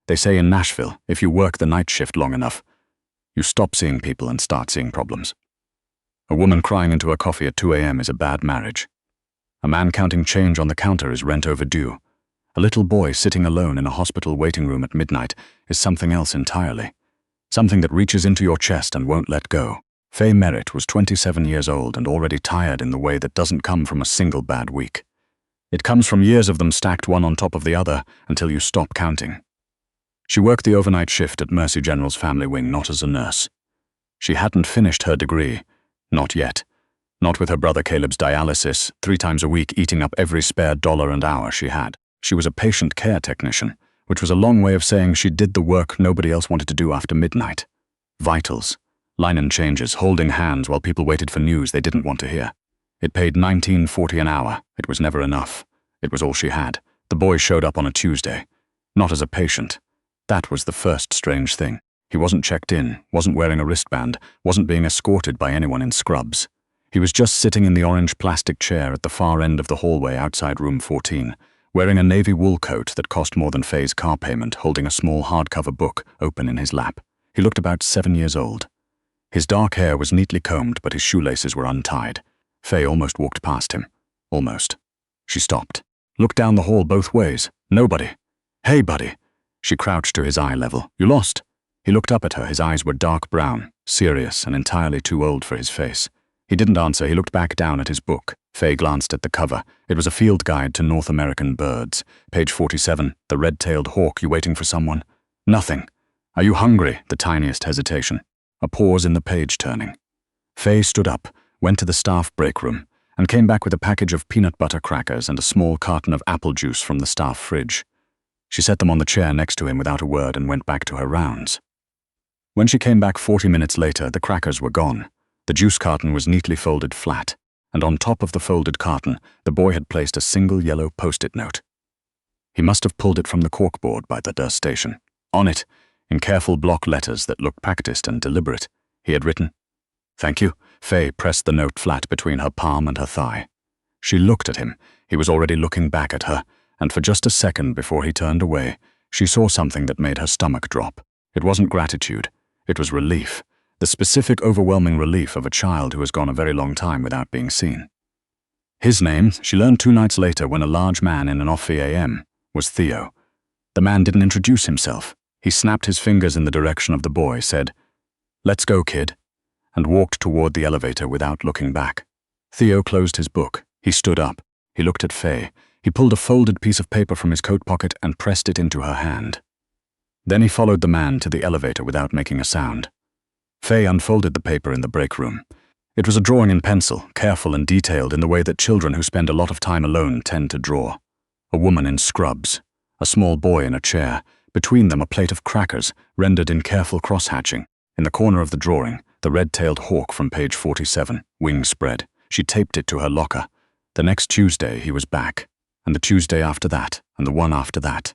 They say in Nashville, if you work the night shift long enough, you stop seeing people and start seeing problems. A woman crying into a coffee at 2 a.m. is a bad marriage. A man counting change on the counter is rent overdue. A little boy sitting alone in a hospital waiting room at midnight is something else entirely. Something that reaches into your chest and won't let go. Faye Merritt was 27 years old and already tired in the way that doesn't come from a single bad week. It comes from years of them stacked one on top of the other until you stop counting. She worked the overnight shift at Mercy General's family wing, not as a nurse. She hadn't finished her degree. Not yet. Not with her brother Caleb's dialysis, 3 times a week eating up every spare dollar and hour she had. She was a patient care technician, which was a long way of saying she did the work nobody else wanted to do after midnight. Vitals, linen changes, holding hands while people waited for news they didn't want to hear. It paid $19.40 an hour. It was never enough. It was all she had. The boy showed up on a Tuesday. Not as a patient. That was the first strange thing. He wasn't checked in, wasn't wearing a wristband, wasn't being escorted by anyone in scrubs. He was just sitting in the orange plastic chair at the far end of the hallway outside room 14, wearing a navy wool coat that cost more than Faye's car payment, holding a small hardcover book open in his lap. He looked about 7 years old. His dark hair was neatly combed, but his shoelaces were untied. Faye almost walked past him. Almost. She stopped. Looked down the hall both ways. Nobody. "Hey, buddy." She crouched to his eye level. "You lost?" He looked up at her. His eyes were dark brown, serious, and entirely too old for his face. He didn't answer. He looked back down at his book. Faye glanced at the cover. It was a field guide to North American birds. Page 47, the red-tailed hawk. "You waiting for someone?" "Nothing." "Are you hungry?" The tiniest hesitation. A pause in the page turning. Faye stood up, went to the staff break room, and came back with a package of peanut butter crackers and a small carton of apple juice from the staff fridge. She set them on the chair next to him without a word and went back to her rounds. When she came back 40 minutes later, the crackers were gone. The juice carton was neatly folded flat, and on top of the folded carton, the boy had placed a single yellow post-it note. He must have pulled it from the corkboard by the nurse station. On it, in careful block letters that looked practiced and deliberate, he had written, "Thank you." Faye pressed the note flat between her palm and her thigh. She looked at him. He was already looking back at her, and for just a second before he turned away, she saw something that made her stomach drop. It wasn't gratitude. It was relief. The specific, overwhelming relief of a child who has gone a very long time without being seen. His name, she learned 2 nights later when a large man in an off AM, was Theo. The man didn't introduce himself. He snapped his fingers in the direction of the boy, said, "Let's go, kid," and walked toward the elevator without looking back. Theo closed his book. He stood up. He looked at Faye. He pulled a folded piece of paper from his coat pocket and pressed it into her hand. Then he followed the man to the elevator without making a sound. Faye unfolded the paper in the break room. It was a drawing in pencil, careful and detailed in the way that children who spend a lot of time alone tend to draw. A woman in scrubs, a small boy in a chair, between them a plate of crackers rendered in careful cross-hatching. In the corner of the drawing, the red-tailed hawk from page 47, wings spread. She taped it to her locker. The next Tuesday he was back, and the Tuesday after that, and the one after that.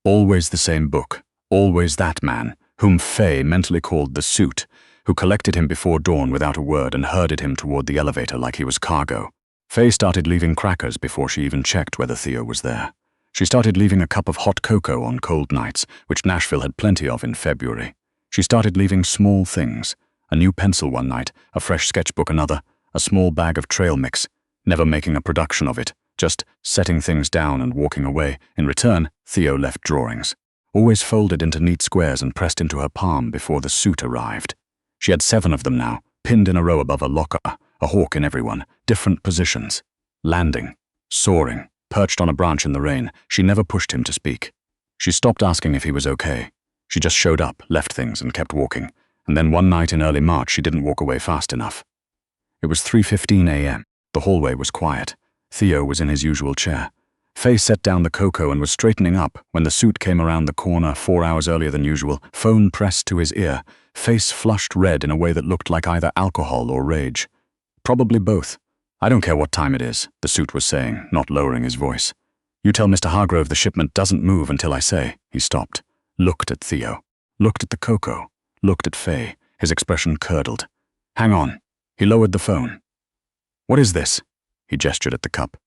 Always the same book, always that man, whom Faye mentally called the suit, who collected him before dawn without a word and herded him toward the elevator like he was cargo. Faye started leaving crackers before she even checked whether Theo was there. She started leaving a cup of hot cocoa on cold nights, which Nashville had plenty of in February. She started leaving small things, a new pencil one night, a fresh sketchbook another, a small bag of trail mix, never making a production of it, just setting things down and walking away. In return, Theo left drawings, always folded into neat squares and pressed into her palm before the suit arrived. She had 7 of them now, pinned in a row above her locker, a hawk in every one, different positions. Landing, soaring, perched on a branch in the rain. She never pushed him to speak. She stopped asking if he was okay. She just showed up, left things, and kept walking. And then one night in early March, she didn't walk away fast enough. It was 3:15 a.m. The hallway was quiet. Theo was in his usual chair. Faye set down the cocoa and was straightening up when the suit came around the corner 4 hours earlier than usual, phone pressed to his ear, face flushed red in a way that looked like either alcohol or rage. Probably both. "I don't care what time it is," the suit was saying, not lowering his voice. "You tell Mr. Hargrove the shipment doesn't move until I say." He stopped, looked at Theo, looked at the cocoa, looked at Faye, his expression curdled. "Hang on." He lowered the phone. "What is this?" He gestured at the cup.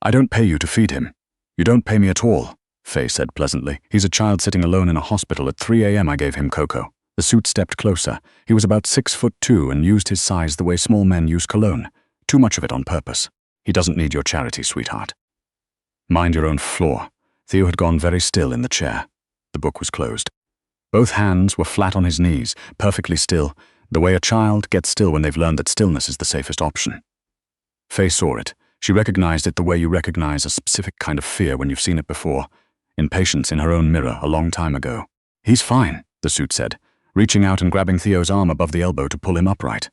"I don't pay you to feed him. You don't pay me at all." Faye said pleasantly. He's a child sitting alone in a hospital at 3 a.m. I gave him cocoa. The suit stepped closer. He was about 6'2" and used his size the way small men use cologne. Too much of it on purpose. He doesn't need your charity, sweetheart. Mind your own floor. Theo had gone very still in the chair. The book was closed. Both hands were flat on his knees, perfectly still, the way a child gets still when they've learned that stillness is the safest option. Faye saw it. She recognized it the way you recognize a specific kind of fear when you've seen it before. Impatience in her own mirror a long time ago. He's fine, the suit said, reaching out and grabbing Theo's arm above the elbow to pull him upright.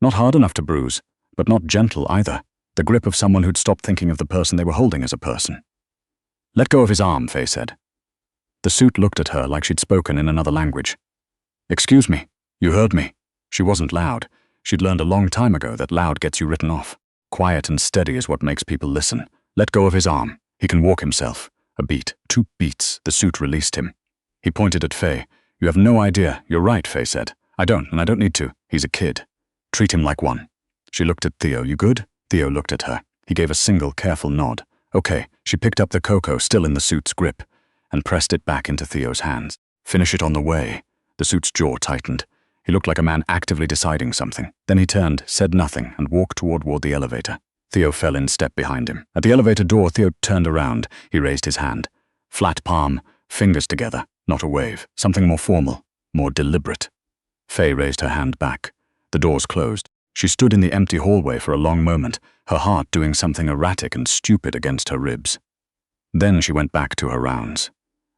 Not hard enough to bruise, but not gentle either. The grip of someone who'd stopped thinking of the person they were holding as a person. Let go of his arm, Faye said. The suit looked at her like she'd spoken in another language. Excuse me, you heard me. She wasn't loud. She'd learned a long time ago that loud gets you written off. Quiet and steady is what makes people listen. Let go of his arm. He can walk himself. A beat, 2 beats, the suit released him. He pointed at Faye. You have no idea. You're right, Faye said. I don't, and I don't need to. He's a kid. Treat him like one. She looked at Theo. You good? Theo looked at her. He gave a single careful nod. Okay. She picked up the cocoa still in the suit's grip and pressed it back into Theo's hands. Finish it on the way. The suit's jaw tightened. He looked like a man actively deciding something. Then he turned, said nothing, and walked toward the elevator. Theo fell in step behind him. At the elevator door, Theo turned around. He raised his hand. Flat palm, fingers together, not a wave. Something more formal, more deliberate. Faye raised her hand back. The doors closed. She stood in the empty hallway for a long moment, her heart doing something erratic and stupid against her ribs. Then she went back to her rounds.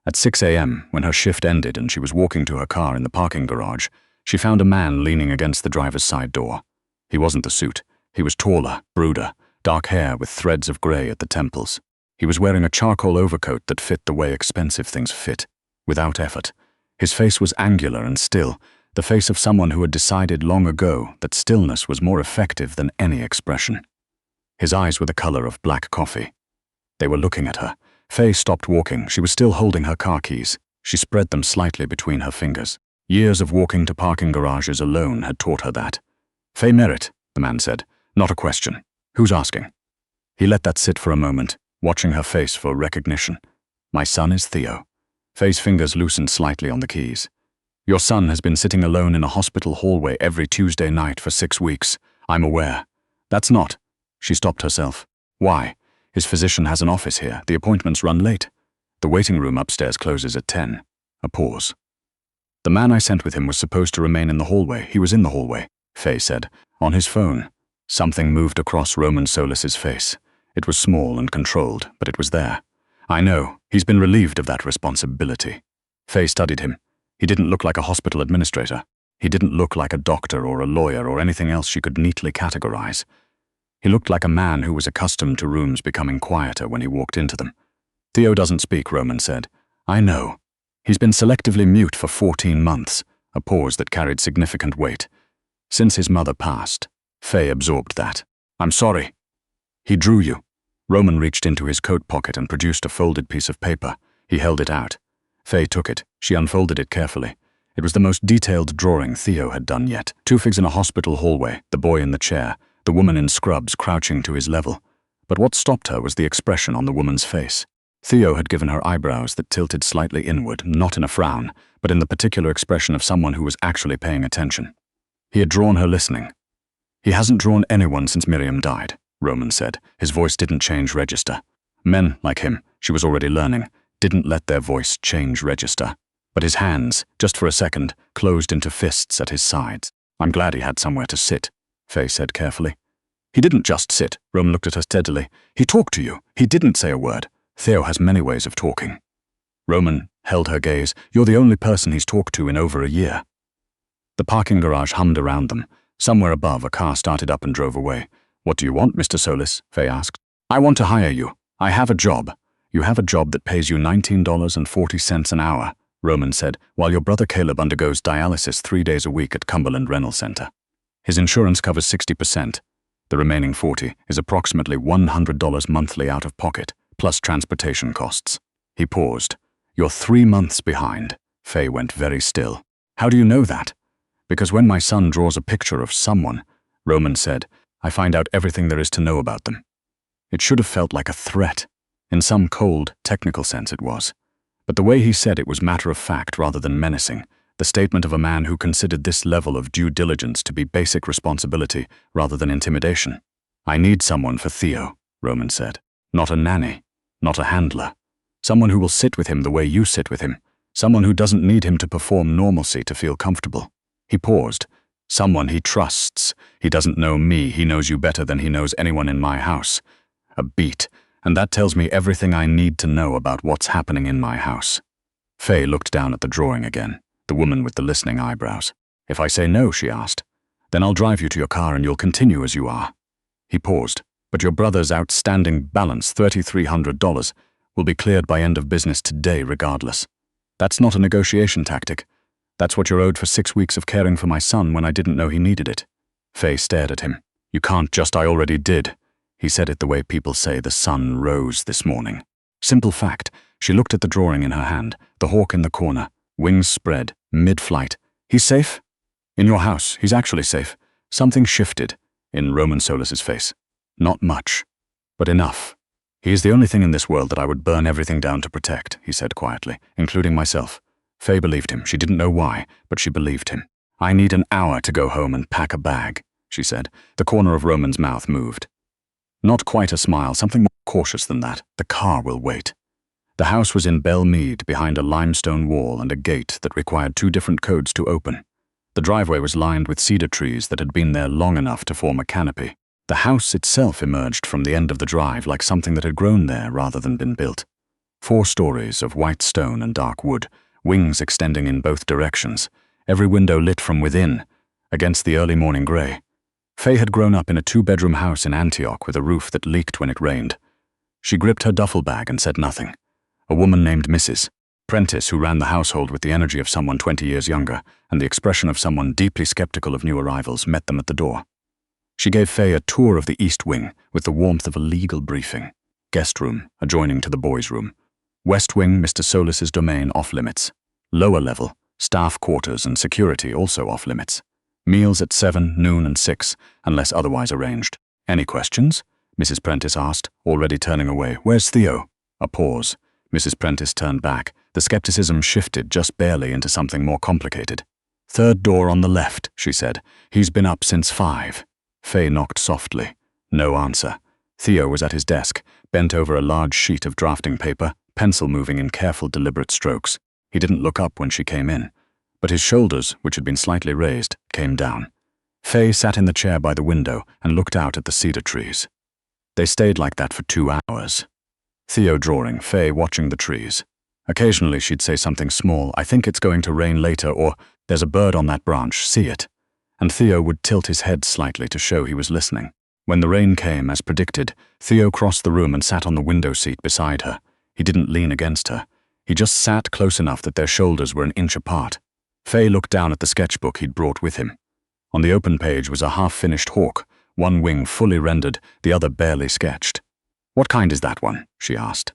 At 6 a.m., when her shift ended and she was walking to her car in the parking garage, she found a man leaning against the driver's side door. He wasn't the suit. He was taller, brooder, dark hair with threads of grey at the temples. He was wearing a charcoal overcoat that fit the way expensive things fit, without effort. His face was angular and still, the face of someone who had decided long ago that stillness was more effective than any expression. His eyes were the color of black coffee. They were looking at her. Faye stopped walking. She was still holding her car keys. She spread them slightly between her fingers. Years of walking to parking garages alone had taught her that. Faye Merritt, the man said. Not a question. Who's asking? He let that sit for a moment, watching her face for recognition. My son is Theo. Faye's fingers loosened slightly on the keys. Your son has been sitting alone in a hospital hallway every Tuesday night for 6 weeks. I'm aware. That's not. She stopped herself. Why? His physician has an office here. The appointments run late. The waiting room upstairs closes at 10. A pause. The man I sent with him was supposed to remain in the hallway. He was in the hallway, Faye said, on his phone. Something moved across Roman Solis's face. It was small and controlled, but it was there. I know. He's been relieved of that responsibility. Faye studied him. He didn't look like a hospital administrator. He didn't look like a doctor or a lawyer or anything else she could neatly categorize. He looked like a man who was accustomed to rooms becoming quieter when he walked into them. Theo doesn't speak, Roman said. I know. He's been selectively mute for 14 months, a pause that carried significant weight. Since his mother passed, Faye absorbed that. I'm sorry. He drew you. Roman reached into his coat pocket and produced a folded piece of paper. He held it out. Faye took it. She unfolded it carefully. It was the most detailed drawing Theo had done yet. 2 figs in a hospital hallway, the boy in the chair, the woman in scrubs crouching to his level. But what stopped her was the expression on the woman's face. Theo had given her eyebrows that tilted slightly inward, not in a frown, but in the particular expression of someone who was actually paying attention. He had drawn her listening. He hasn't drawn anyone since Miriam died, Roman said. His voice didn't change register. Men like him, she was already learning, didn't let their voice change register. But his hands, just for a second, closed into fists at his sides. I'm glad he had somewhere to sit, Faye said carefully. He didn't just sit, Roman looked at her steadily. He talked to you. He didn't say a word. Theo has many ways of talking. Roman held her gaze. You're the only person he's talked to in over a year. The parking garage hummed around them. Somewhere above, a car started up and drove away. What do you want, Mr. Solis? Faye asked. I want to hire you. I have a job. You have a job that pays you $19.40 an hour, Roman said, while your brother Caleb undergoes dialysis 3 days a week at Cumberland Renal Center. His insurance covers 60%. The remaining 40 is approximately $100 monthly out of pocket, plus transportation costs. He paused. You're 3 months behind. Faye went very still. How do you know that? Because when my son draws a picture of someone, Roman said, I find out everything there is to know about them. It should have felt like a threat. In some cold, technical sense it was. But the way he said it was matter-of-fact rather than menacing, the statement of a man who considered this level of due diligence to be basic responsibility rather than intimidation. "I need someone for Theo," Roman said. "Not a nanny, not a handler. Someone who will sit with him the way you sit with him. Someone who doesn't need him to perform normalcy to feel comfortable." He paused. "Someone he trusts. He doesn't know me, he knows you better than he knows anyone in my house. A beat, and that tells me everything I need to know about what's happening in my house." Faye looked down at the drawing again, the woman with the listening eyebrows. "If I say no," she asked, "then I'll drive you to your car and you'll continue as you are." He paused. "But your brother's outstanding balance, $3,300, will be cleared by end of business today regardless. That's not a negotiation tactic. That's what you're owed for 6 weeks of caring for my son when I didn't know he needed it." Faye stared at him. "You can't just, I already did." He said it the way people say the sun rose this morning. Simple fact. She looked at the drawing in her hand, the hawk in the corner, wings spread, mid-flight. "He's safe?" "In your house, he's actually safe." Something shifted in Roman Solis's face. "Not much, but enough. He is the only thing in this world that I would burn everything down to protect," he said quietly, "including myself." Faye believed him. She didn't know why, but she believed him. "I need an hour to go home and pack a bag," she said. The corner of Roman's mouth moved. Not quite a smile, something more cautious than that. "The car will wait." The house was in Belle Mead, behind a limestone wall and a gate that required 2 different codes to open. The driveway was lined with cedar trees that had been there long enough to form a canopy. The house itself emerged from the end of the drive like something that had grown there rather than been built. 4 stories of white stone and dark wood, wings extending in both directions, every window lit from within, against the early morning grey. Faye had grown up in a 2-bedroom house in Antioch with a roof that leaked when it rained. She gripped her duffel bag and said nothing. A woman named Mrs. Prentice, who ran the household with the energy of someone 20 years younger and the expression of someone deeply skeptical of new arrivals, met them at the door. She gave Faye a tour of the East Wing with the warmth of a legal briefing. Guest room, adjoining to the boys' room. West Wing, Mr. Solis's domain, off-limits. Lower level, staff quarters and security, also off-limits. Meals at 7, noon and 6, unless otherwise arranged. "Any questions?" Mrs. Prentice asked, already turning away. "Where's Theo?" A pause. Mrs. Prentice turned back. The skepticism shifted just barely into something more complicated. "3rd door on the left," she said. "He's been up since 5. Faye knocked softly. No answer. Theo was at his desk, bent over a large sheet of drafting paper, pencil moving in careful, deliberate strokes. He didn't look up when she came in, but his shoulders, which had been slightly raised, came down. Faye sat in the chair by the window and looked out at the cedar trees. They stayed like that for 2 hours. Theo drawing, Faye watching the trees. Occasionally she'd say something small, "I think it's going to rain later," or "There's a bird on that branch, see it?" And Theo would tilt his head slightly to show he was listening. When the rain came, as predicted, Theo crossed the room and sat on the window seat beside her. He didn't lean against her. He just sat close enough that their shoulders were an inch apart. Faye looked down at the sketchbook he'd brought with him. On the open page was a half-finished hawk, one wing fully rendered, the other barely sketched. "What kind is that one?" she asked.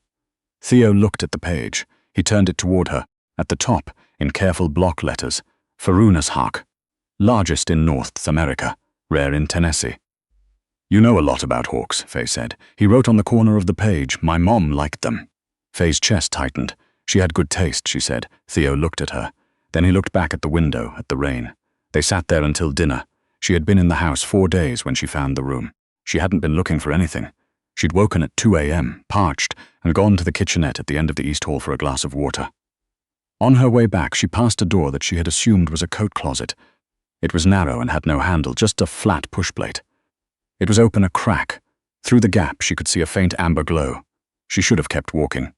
Theo looked at the page. He turned it toward her. At the top, in careful block letters, "Farunas hawk. Largest in North America, rare in Tennessee." "You know a lot about hawks," Faye said. He wrote on the corner of the page, "My mom liked them." Faye's chest tightened. She had good taste, she said. Theo looked at her. Then he looked back at the window, at the rain. They sat there until dinner. She had been in the house 4 days when she found the room. She hadn't been looking for anything. She'd woken at 2 a.m., parched, and gone to the kitchenette at the end of the East Hall for a glass of water. On her way back, she passed a door that she had assumed was a coat closet. It was narrow and had no handle, just a flat push plate. It was open a crack. Through the gap, she could see a faint amber glow. She should have kept walking.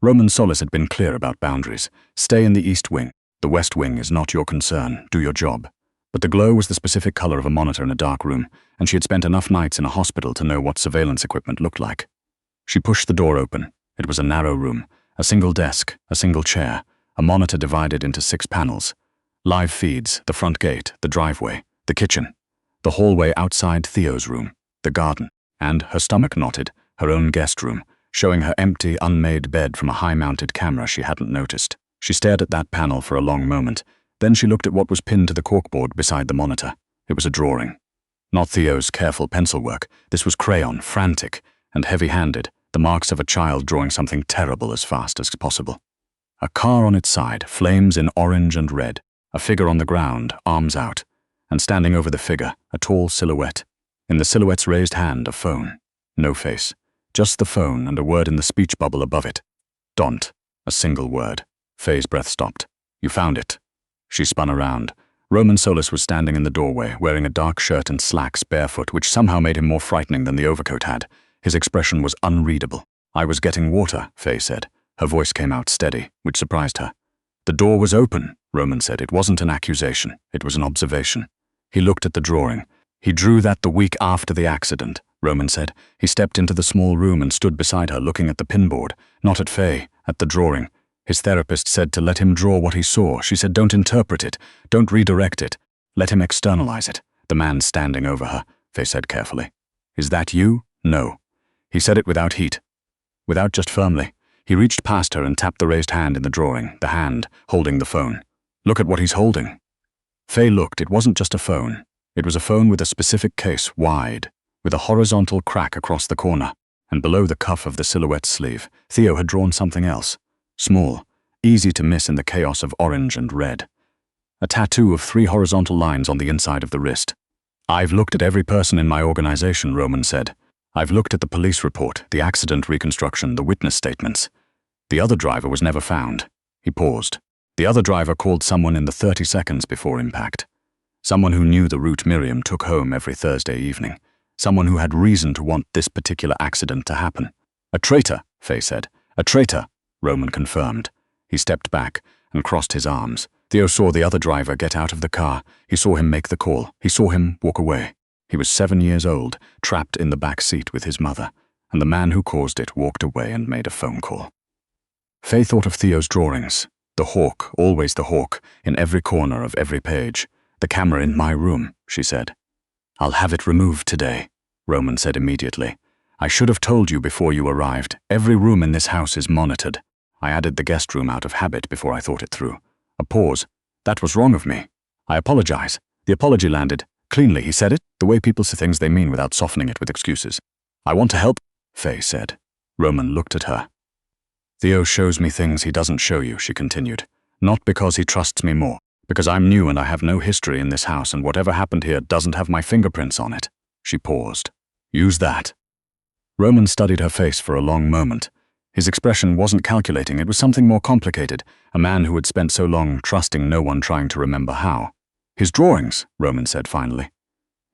Roman Solis had been clear about boundaries. Stay in the East Wing. The West Wing is not your concern. Do your job. But the glow was the specific color of a monitor in a dark room, and she had spent enough nights in a hospital to know what surveillance equipment looked like. She pushed the door open. It was a narrow room, a single desk, a single chair, a monitor divided into 6 panels. Live feeds, the front gate, the driveway, the kitchen, the hallway outside Theo's room, the garden, and, her stomach knotted, her own guest room, showing her empty, unmade bed from a high-mounted camera she hadn't noticed. She stared at that panel for a long moment. Then she looked at what was pinned to the corkboard beside the monitor. It was a drawing. Not Theo's careful pencil work. This was crayon, frantic, and heavy-handed, the marks of a child drawing something terrible as fast as possible. A car on its side, flames in orange and red, a figure on the ground, arms out, and standing over the figure, a tall silhouette. In the silhouette's raised hand, a phone. No face, just the phone and a word in the speech bubble above it. Don't. A single word. Faye's breath stopped. You found it. She spun around. Roman Solis was standing in the doorway, wearing a dark shirt and slacks, barefoot, which somehow made him more frightening than the overcoat had. His expression was unreadable. I was getting water, Faye said. Her voice came out steady, which surprised her. The door was open, Roman said. It wasn't an accusation. It was an observation. He looked at the drawing. He drew that the week after the accident, Roman said. He stepped into the small room and stood beside her, looking at the pinboard. Not at Faye, at the drawing. His therapist said to let him draw what he saw. She said, don't interpret it. Don't redirect it. Let him externalize it. The man standing over her, Faye said carefully. Is that you? No. He said it without heat. Without, just firmly. He reached past her and tapped the raised hand in the drawing, the hand holding the phone. Look at what he's holding. Faye looked. It wasn't just a phone. It was a phone with a specific case, wide, with a horizontal crack across the corner, and below the cuff of the silhouette sleeve, Theo had drawn something else. Small, easy to miss in the chaos of orange and red. A tattoo of 3 horizontal lines on the inside of the wrist. I've looked at every person in my organization, Roman said. I've looked at the police report, the accident reconstruction, the witness statements. The other driver was never found. He paused. The other driver called someone in the 30 seconds before impact. Someone who knew the route Miriam took home every Thursday evening. Someone who had reason to want this particular accident to happen. A traitor, Faye said. A traitor, Roman confirmed. He stepped back and crossed his arms. Theo saw the other driver get out of the car. He saw him make the call. He saw him walk away. He was 7 years old, trapped in the back seat with his mother, and the man who caused it walked away and made a phone call. Faye thought of Theo's drawings. The hawk, always the hawk, in every corner of every page. The camera in my room, she said. I'll have it removed today, Roman said immediately. I should have told you before you arrived. Every room in this house is monitored. I added the guest room out of habit before I thought it through. A pause. That was wrong of me. I apologize. The apology landed. Cleanly, he said it, the way people say things they mean without softening it with excuses. I want to help, Faye said. Roman looked at her. Theo shows me things he doesn't show you, she continued. Not because he trusts me more, because I'm new and I have no history in this house and whatever happened here doesn't have my fingerprints on it. She paused. Use that. Roman studied her face for a long moment. His expression wasn't calculating, it was something more complicated, a man who had spent so long trusting no one trying to remember how. His drawings, Roman said finally.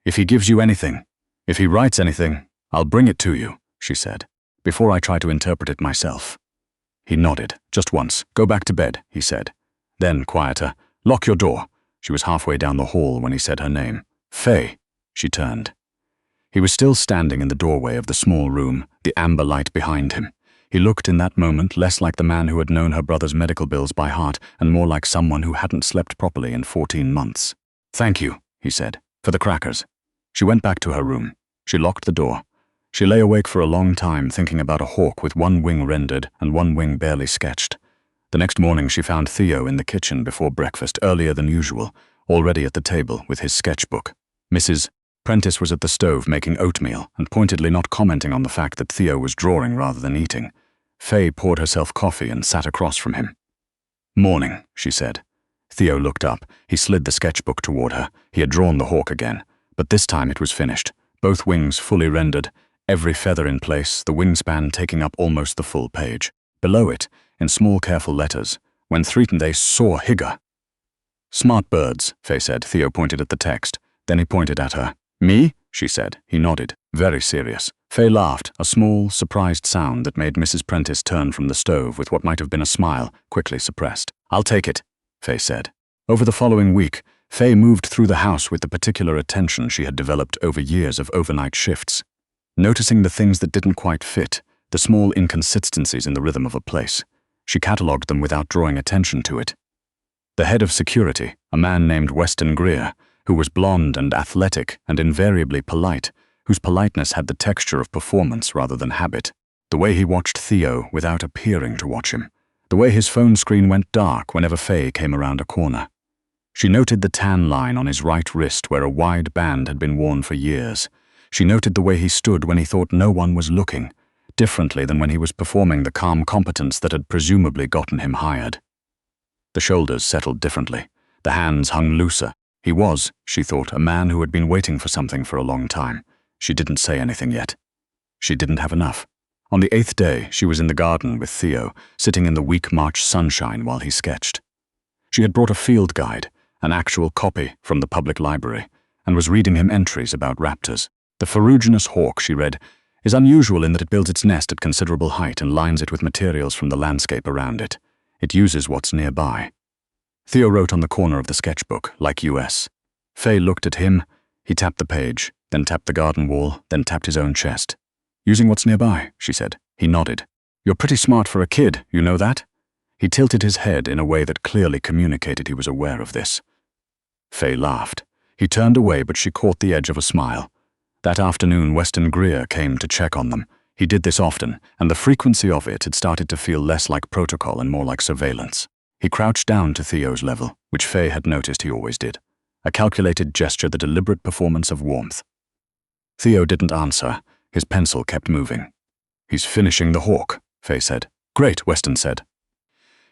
If he gives you anything, if he writes anything, I'll bring it to you, she said, before I try to interpret it myself. He nodded, just once. Go back to bed, he said. Then, quieter, lock your door. She was halfway down the hall when he said her name. Faye. She turned. He was still standing in the doorway of the small room, the amber light behind him. He looked in that moment less like the man who had known her brother's medical bills by heart and more like someone who hadn't slept properly in 14 months. Thank you, he said, for the crackers. She went back to her room. She locked the door. She lay awake for a long time thinking about a hawk with one wing rendered and one wing barely sketched. The next morning she found Theo in the kitchen before breakfast, earlier than usual, already at the table with his sketchbook. Mrs. Prentice was at the stove making oatmeal and pointedly not commenting on the fact that Theo was drawing rather than eating. Faye poured herself coffee and sat across from him. Morning, she said. Theo looked up. He slid the sketchbook toward her. He had drawn the hawk again, but this time it was finished. Both wings fully rendered, every feather in place, the wingspan taking up almost the full page. Below it, in small careful letters, when threatened they saw Higger. Smart birds, Faye said. Theo pointed at the text. Then he pointed at her. Me? She said. He nodded, very serious. Faye laughed, a small, surprised sound that made Mrs. Prentice turn from the stove with what might have been a smile, quickly suppressed. I'll take it, Faye said. Over the following week, Faye moved through the house with the particular attention she had developed over years of overnight shifts. Noticing the things that didn't quite fit, the small inconsistencies in the rhythm of a place. She catalogued them without drawing attention to it. The head of security, a man named Weston Greer, who was blonde and athletic and invariably polite, whose politeness had the texture of performance rather than habit. The way he watched Theo without appearing to watch him. The way his phone screen went dark whenever Faye came around a corner. She noted the tan line on his right wrist where a wide band had been worn for years. She noted the way he stood when he thought no one was looking, differently than when he was performing the calm competence that had presumably gotten him hired. The shoulders settled differently. The hands hung looser. He was, she thought, a man who had been waiting for something for a long time. She didn't say anything yet. She didn't have enough. On the 8th day, she was in the garden with Theo, sitting in the weak March sunshine while he sketched. She had brought a field guide, an actual copy from the public library, and was reading him entries about raptors. The ferruginous hawk, she read, is unusual in that it builds its nest at considerable height and lines it with materials from the landscape around it. It uses what's nearby. Theo wrote on the corner of the sketchbook, like US. Faye looked at him. He tapped the page, then tapped the garden wall, then tapped his own chest. Using what's nearby, she said. He nodded. You're pretty smart for a kid, you know that? He tilted his head in a way that clearly communicated he was aware of this. Faye laughed. He turned away, but she caught the edge of a smile. That afternoon, Weston Greer came to check on them. He did this often, and the frequency of it had started to feel less like protocol and more like surveillance. He crouched down to Theo's level, which Faye had noticed he always did. A calculated gesture, the deliberate performance of warmth. Theo didn't answer. His pencil kept moving. He's finishing the hawk, Faye said. Great, Weston said.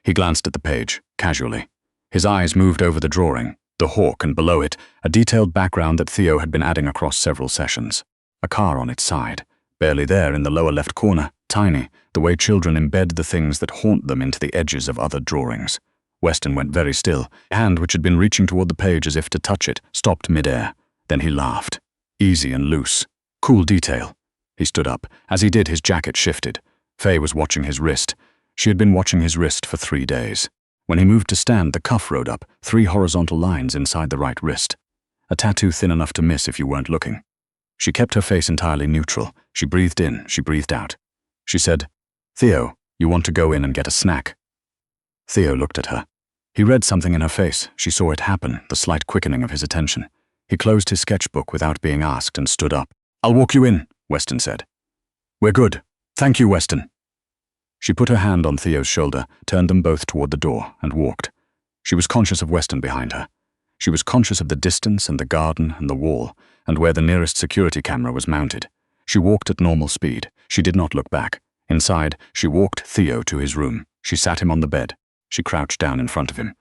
He glanced at the page, casually. His eyes moved over the drawing, the hawk, and below it, a detailed background that Theo had been adding across several sessions. A car on its side, barely there in the lower left corner, tiny, the way children embed the things that haunt them into the edges of other drawings. Weston went very still. A hand which had been reaching toward the page as if to touch it, stopped mid-air. Then he laughed. Easy and loose. Cool detail. He stood up. As he did, his jacket shifted. Faye was watching his wrist. She had been watching his wrist for 3 days. When he moved to stand, the cuff rode up, 3 horizontal lines inside the right wrist. A tattoo thin enough to miss if you weren't looking. She kept her face entirely neutral. She breathed in, she breathed out. She said, Theo, you want to go in and get a snack? Theo looked at her. He read something in her face. She saw it happen, the slight quickening of his attention. He closed his sketchbook without being asked and stood up. I'll walk you in, Weston said. We're good. Thank you, Weston. She put her hand on Theo's shoulder, turned them both toward the door, and walked. She was conscious of Weston behind her. She was conscious of the distance and the garden and the wall, and where the nearest security camera was mounted. She walked at normal speed. She did not look back. Inside, she walked Theo to his room. She sat him on the bed. She crouched down in front of him.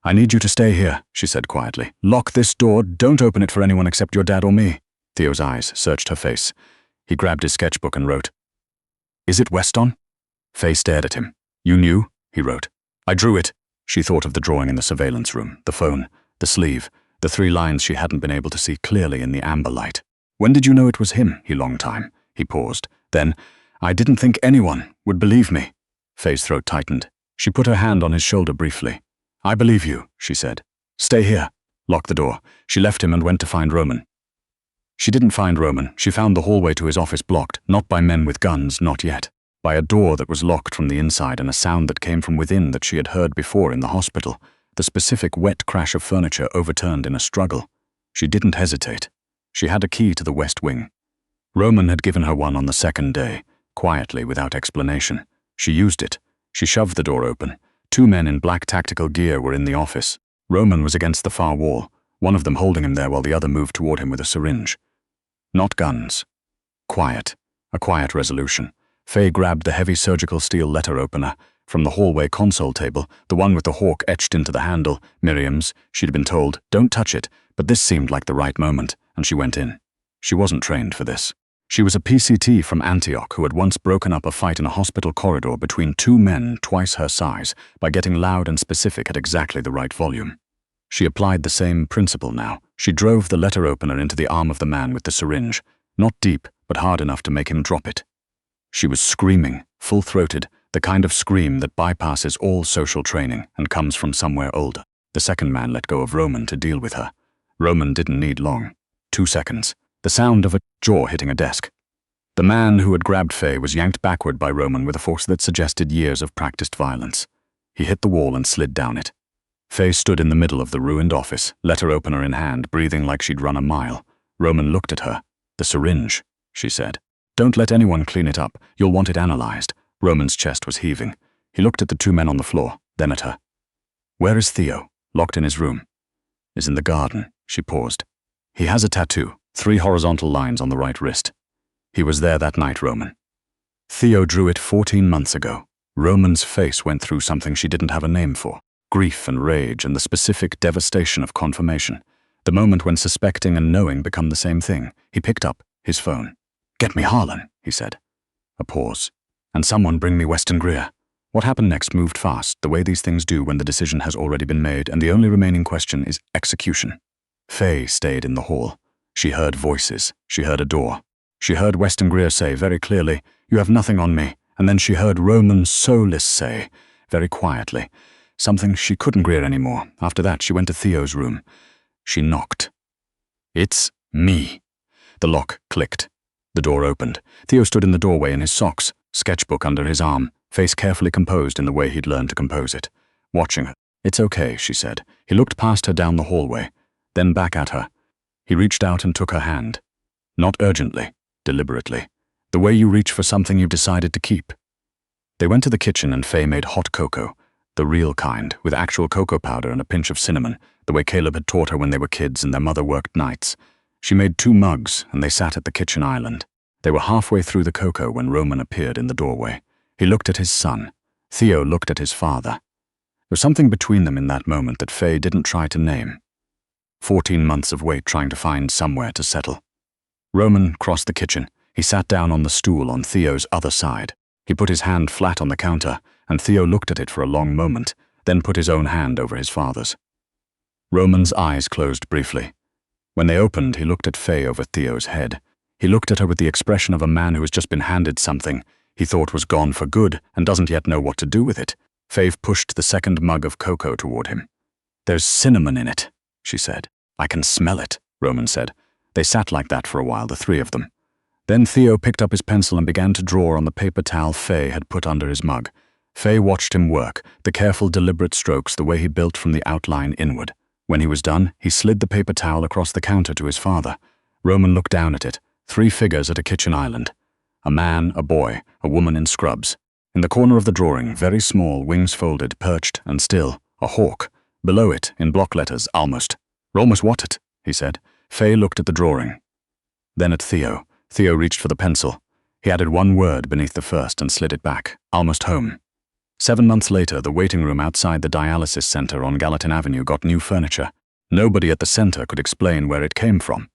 I need you to stay here, she said quietly. Lock this door. Don't open it for anyone except your dad or me. Theo's eyes searched her face. He grabbed his sketchbook and wrote, Is it Weston? Faye stared at him. You knew? He wrote. I drew it. She thought of the drawing in the surveillance room, the phone, the sleeve, the 3 lines she hadn't been able to see clearly in the amber light. When did you know it was him? He long time. He paused. Then, I didn't think anyone would believe me. Faye's throat tightened. She put her hand on his shoulder briefly. I believe you, she said. Stay here. Lock the door. She left him and went to find Roman. She didn't find Roman. She found the hallway to his office blocked, not by men with guns, not yet. By a door that was locked from the inside and a sound that came from within that she had heard before in the hospital, the specific wet crash of furniture overturned in a struggle. She didn't hesitate. She had a key to the west wing. Roman had given her one on the 2nd day, quietly, without explanation. She used it. She shoved the door open. 2 men in black tactical gear were in the office. Roman was against the far wall, one of them holding him there while the other moved toward him with a syringe. Not guns. Quiet. A quiet resolution. Faye grabbed the heavy surgical steel letter opener. From the hallway console table, the one with the hawk etched into the handle, Miriam's, she'd been told, don't touch it, but this seemed like the right moment, and she went in. She wasn't trained for this. She was a PCT from Antioch who had once broken up a fight in a hospital corridor between 2 men twice her size by getting loud and specific at exactly the right volume. She applied the same principle now. She drove the letter opener into the arm of the man with the syringe, not deep, but hard enough to make him drop it. She was screaming, full-throated, the kind of scream that bypasses all social training and comes from somewhere older. The second man let go of Roman to deal with her. Roman didn't need long. 2 seconds. The sound of a jaw hitting a desk. The man who had grabbed Faye was yanked backward by Roman with a force that suggested years of practiced violence. He hit the wall and slid down it. Faye stood in the middle of the ruined office, letter opener in hand, breathing like she'd run a mile. Roman looked at her. The syringe, she said. Don't let anyone clean it up. You'll want it analyzed. Roman's chest was heaving. He looked at the 2 men on the floor, then at her. Where is Theo? Locked in his room. Is in the garden. She paused. He has a tattoo, 3 horizontal lines on the right wrist. He was there that night, Roman. Theo drew it 14 months ago. Roman's face went through something she didn't have a name for. Grief and rage and the specific devastation of confirmation. The moment when suspecting and knowing become the same thing. He picked up his phone. "Get me Harlan," he said. A pause. "And someone bring me Weston Greer." What happened next moved fast, the way these things do when the decision has already been made, and the only remaining question is execution. Faye stayed in the hall. She heard voices. She heard a door. She heard Weston Greer say very clearly, "You have nothing on me," and then she heard Roman Solis say, very quietly, something she couldn't Greer anymore. After that, she went to Theo's room. She knocked. "It's me." The lock clicked. The door opened. Theo stood in the doorway in his socks, sketchbook under his arm, face carefully composed in the way he'd learned to compose it. Watching her. "It's okay," she said. He looked past her down the hallway, then back at her. He reached out and took her hand. Not urgently, deliberately. The way you reach for something you've decided to keep. They went to the kitchen and Faye made hot cocoa, the real kind, with actual cocoa powder and a pinch of cinnamon, the way Caleb had taught her when they were kids and their mother worked nights. She made 2 mugs and they sat at the kitchen island. They were halfway through the cocoa when Roman appeared in the doorway. He looked at his son. Theo looked at his father. There was something between them in that moment that Faye didn't try to name. 14 months of wait trying to find somewhere to settle. Roman crossed the kitchen. He sat down on the stool on Theo's other side. He put his hand flat on the counter, and Theo looked at it for a long moment, then put his own hand over his father's. Roman's eyes closed briefly. When they opened, he looked at Faye over Theo's head. He looked at her with the expression of a man who has just been handed something he thought was gone for good and doesn't yet know what to do with it. Faye pushed the second mug of cocoa toward him. "There's cinnamon in it," she said. "I can smell it," Roman said. They sat like that for a while, the 3 of them. Then Theo picked up his pencil and began to draw on the paper towel Faye had put under his mug. Faye watched him work, the careful, deliberate strokes, the way he built from the outline inward. When he was done, he slid the paper towel across the counter to his father. Roman looked down at it. 3 figures at a kitchen island. A man, a boy, a woman in scrubs. In the corner of the drawing, very small, wings folded, perched and still, a hawk. Below it, in block letters, almost. "Almost what it?" he said. Faye looked at the drawing. Then at Theo. Theo reached for the pencil. He added 1 word beneath the first and slid it back. "Almost home." 7 months later, the waiting room outside the dialysis center on Gallatin Avenue got new furniture. Nobody at the center could explain where it came from.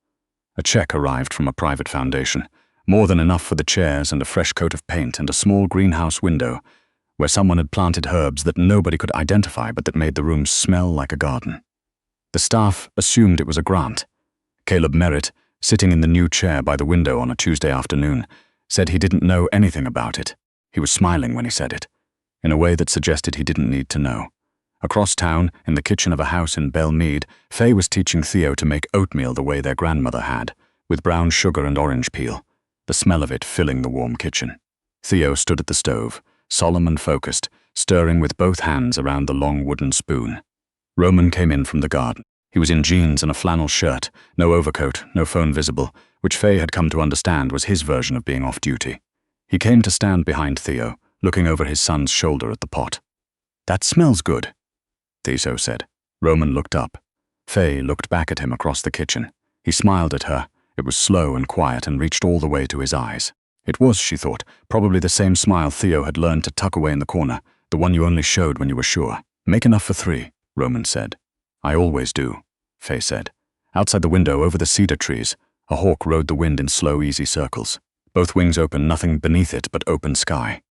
A check arrived from a private foundation. More than enough for the chairs and a fresh coat of paint and a small greenhouse window where someone had planted herbs that nobody could identify but that made the room smell like a garden. The staff assumed it was a grant. Caleb Merritt, sitting in the new chair by the window on a Tuesday afternoon, said he didn't know anything about it. He was smiling when he said it, in a way that suggested he didn't need to know. Across town, in the kitchen of a house in Belle Meade, Faye was teaching Theo to make oatmeal the way their grandmother had, with brown sugar and orange peel, the smell of it filling the warm kitchen. Theo stood at the stove, solemn and focused, stirring with both hands around the long wooden spoon. Roman came in from the garden. He was in jeans and a flannel shirt, no overcoat, no phone visible, which Faye had come to understand was his version of being off duty. He came to stand behind Theo, looking over his son's shoulder at the pot. "That smells good," Theo said. Roman looked up. Faye looked back at him across the kitchen. He smiled at her. It was slow and quiet and reached all the way to his eyes. It was, she thought, probably the same smile Theo had learned to tuck away in the corner, the one you only showed when you were sure. "Make enough for 3, Roman said. "I always do," Faye said. Outside the window, over the cedar trees, a hawk rode the wind in slow, easy circles. Both wings open, nothing beneath it but open sky.